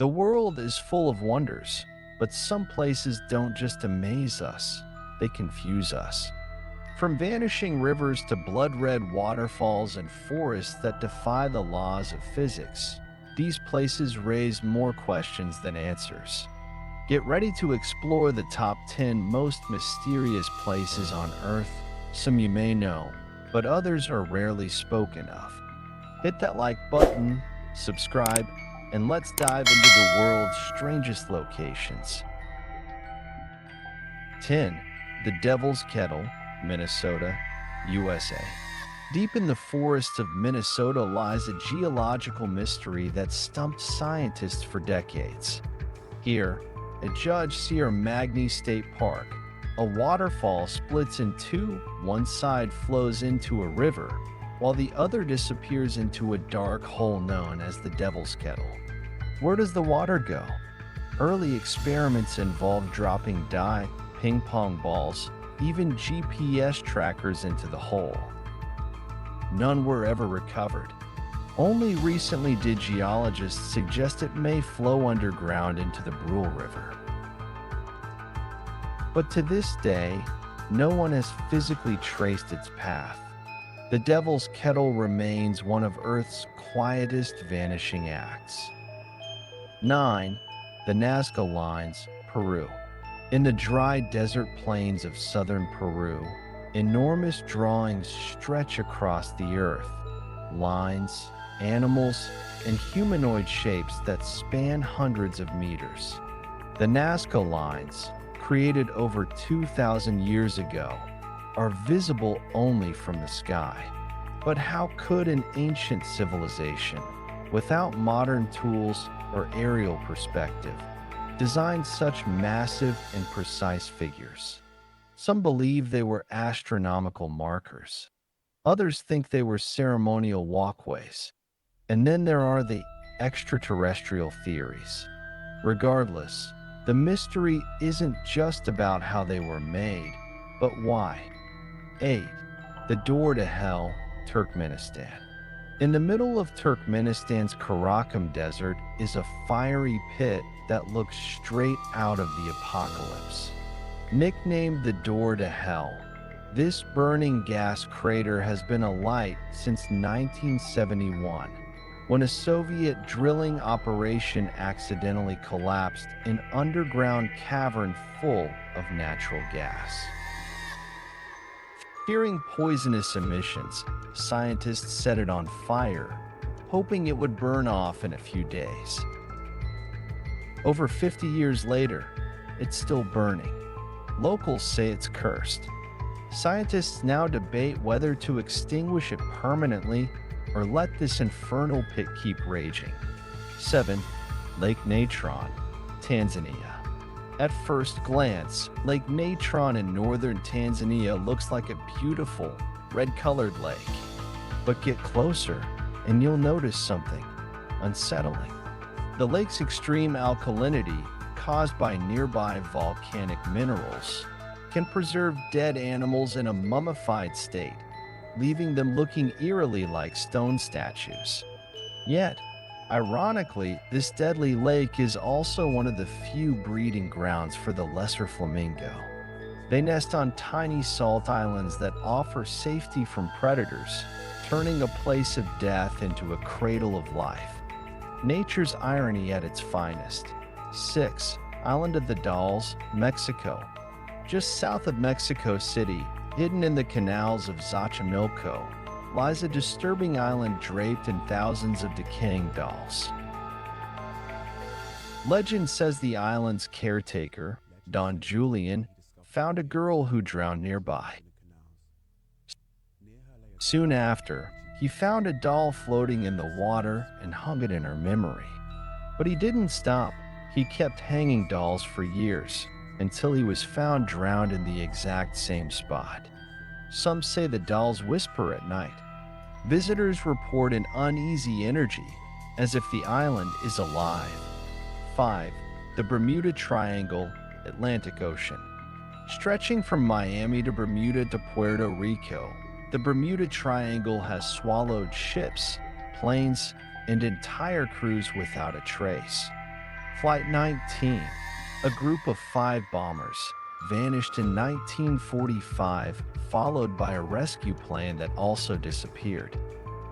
The world is full of wonders, but some places don't just amaze us, they confuse us. From vanishing rivers to blood-red waterfalls and forests that defy the laws of physics, these places raise more questions than answers. Get ready to explore the top 10 most mysterious places on Earth. Some you may know, but others are rarely spoken of. Hit that like button, subscribe, and let's dive into the world's strangest locations. 10. The Devil's Kettle, Minnesota, USA. Deep in the forests of Minnesota lies a geological mystery that stumped scientists for decades. Here, at Judge Sierra Magni State Park, a waterfall splits in two. One side flows into a river, while the other disappears into a dark hole known as the Devil's Kettle. Where does the water go? Early experiments involved dropping dye, ping pong balls, even GPS trackers into the hole. None were ever recovered. Only recently did geologists suggest it may flow underground into the Brule River. But to this day, no one has physically traced its path. The Devil's Kettle remains one of Earth's quietest vanishing acts. 9. The Nazca Lines, Peru. In the dry desert plains of southern Peru, enormous drawings stretch across the earth. Lines, animals, and humanoid shapes that span hundreds of meters. The Nazca Lines, created over 2,000 years ago, are visible only from the sky. But how could an ancient civilization, without modern tools or aerial perspective, design such massive and precise figures? Some believe they were astronomical markers. Others think they were ceremonial walkways. And then there are the extraterrestrial theories. Regardless, the mystery isn't just about how they were made, but why. 8. The Door to Hell, Turkmenistan. In the middle of Turkmenistan's Karakum Desert is a fiery pit that looks straight out of the apocalypse. Nicknamed the Door to Hell, this burning gas crater has been alight since 1971, when a Soviet drilling operation accidentally collapsed an underground cavern full of natural gas. Fearing poisonous emissions, scientists set it on fire, hoping it would burn off in a few days. Over 50 years later, it's still burning. Locals say it's cursed. Scientists now debate whether to extinguish it permanently or let this infernal pit keep raging. 7. Lake Natron, Tanzania. At first glance, Lake Natron in northern Tanzania looks like a beautiful, red-colored lake. But get closer, and you'll notice something unsettling. The lake's extreme alkalinity, caused by nearby volcanic minerals, can preserve dead animals in a mummified state, leaving them looking eerily like stone statues. Yet, ironically, this deadly lake is also one of the few breeding grounds for the lesser flamingo. They nest on tiny salt islands that offer safety from predators, turning a place of death into a cradle of life. Nature's irony at its finest. 6. Island of the Dolls, Mexico. Just south of Mexico City, hidden in the canals of Xochimilco, lies a disturbing island draped in thousands of decaying dolls. Legend says the island's caretaker, Don Julian, found a girl who drowned nearby. Soon after, he found a doll floating in the water and hung it in her memory. But he didn't stop. He kept hanging dolls for years, until he was found drowned in the exact same spot. Some say the dolls whisper at night. Visitors report an uneasy energy, as if the island is alive. 5. The Bermuda Triangle, Atlantic Ocean. Stretching from Miami to Bermuda to Puerto Rico, the Bermuda Triangle has swallowed ships, planes, and entire crews without a trace. Flight 19, a group of 5 bombers, vanished in 1945, followed by a rescue plane that also disappeared.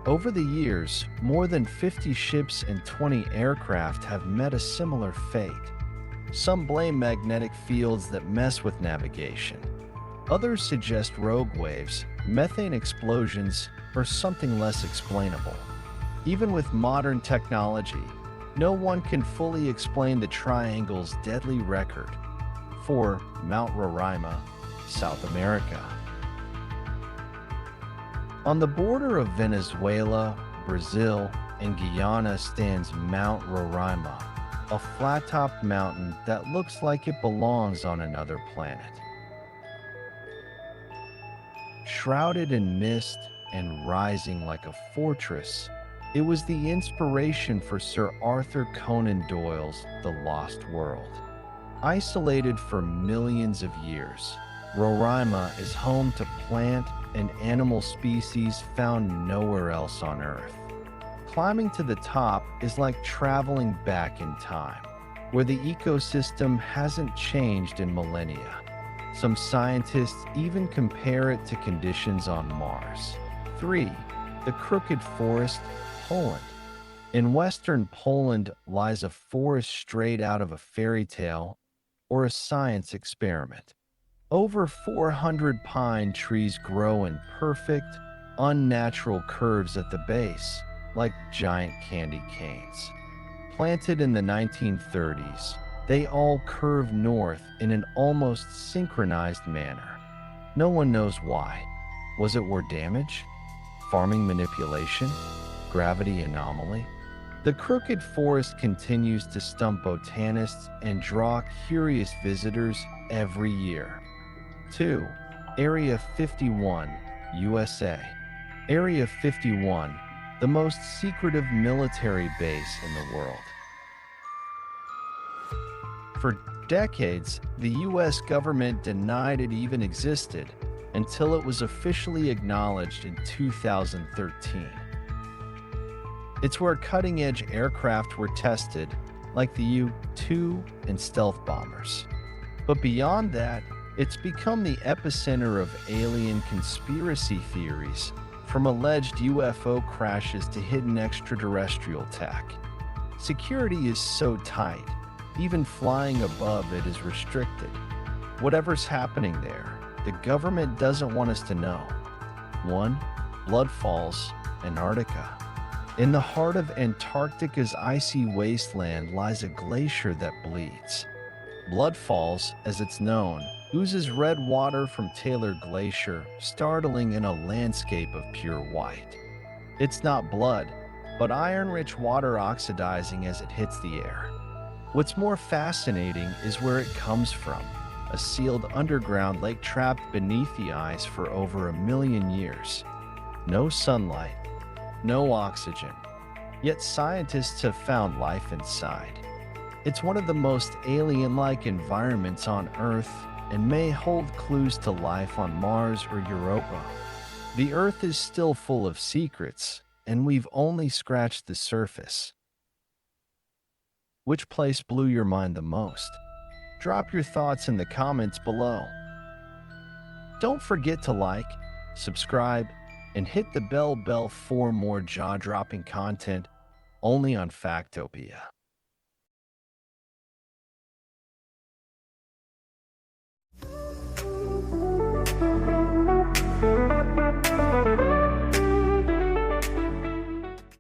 Over the years, more than 50 ships and 20 aircraft have met a similar fate. Some blame magnetic fields that mess with navigation. Others suggest rogue waves, methane explosions, or something less explainable. Even with modern technology, no one can fully explain the triangle's deadly record for Mount Roraima, South America. On the border of Venezuela, Brazil, and Guyana stands Mount Roraima, a flat-topped mountain that looks like it belongs on another planet. Shrouded in mist and rising like a fortress, it was the inspiration for Sir Arthur Conan Doyle's The Lost World. Isolated for millions of years, Roraima is home to plant and animal species found nowhere else on Earth. Climbing to the top is like traveling back in time, where the ecosystem hasn't changed in millennia. Some scientists even compare it to conditions on Mars. 3. The Crooked Forest, Poland. In western Poland lies a forest straight out of a fairy tale or a science experiment. Over 400 pine trees grow in perfect, unnatural curves at the base, like giant candy canes. Planted in the 1930s, they all curve north in an almost synchronized manner. No one knows why. Was it war damage? Farming manipulation? Gravity anomaly? The Crooked Forest continues to stump botanists and draw curious visitors every year. 2. Area 51, USA. Area 51, the most secretive military base in the world. For decades, the US government denied it even existed until it was officially acknowledged in 2013. It's where cutting-edge aircraft were tested, like the U-2 and stealth bombers. But beyond that, it's become the epicenter of alien conspiracy theories, from alleged UFO crashes to hidden extraterrestrial tech. Security is so tight, even flying above it is restricted. Whatever's happening there, the government doesn't want us to know. 1. Blood Falls, Antarctica. In the heart of Antarctica's icy wasteland lies a glacier that bleeds. Blood Falls, as it's known, oozes red water from Taylor Glacier, startling in a landscape of pure white. It's not blood, but iron-rich water oxidizing as it hits the air. What's more fascinating is where it comes from, a sealed underground lake trapped beneath the ice for over 1 million years. No sunlight, no oxygen, yet scientists have found life inside. It's one of the most alien-like environments on Earth and may hold clues to life on Mars or Europa. The Earth is still full of secrets, and we've only scratched the surface. Which place blew your mind the most? Drop your thoughts in the comments below. Don't forget to like, subscribe, and hit the bell for more jaw-dropping content only on Factopia.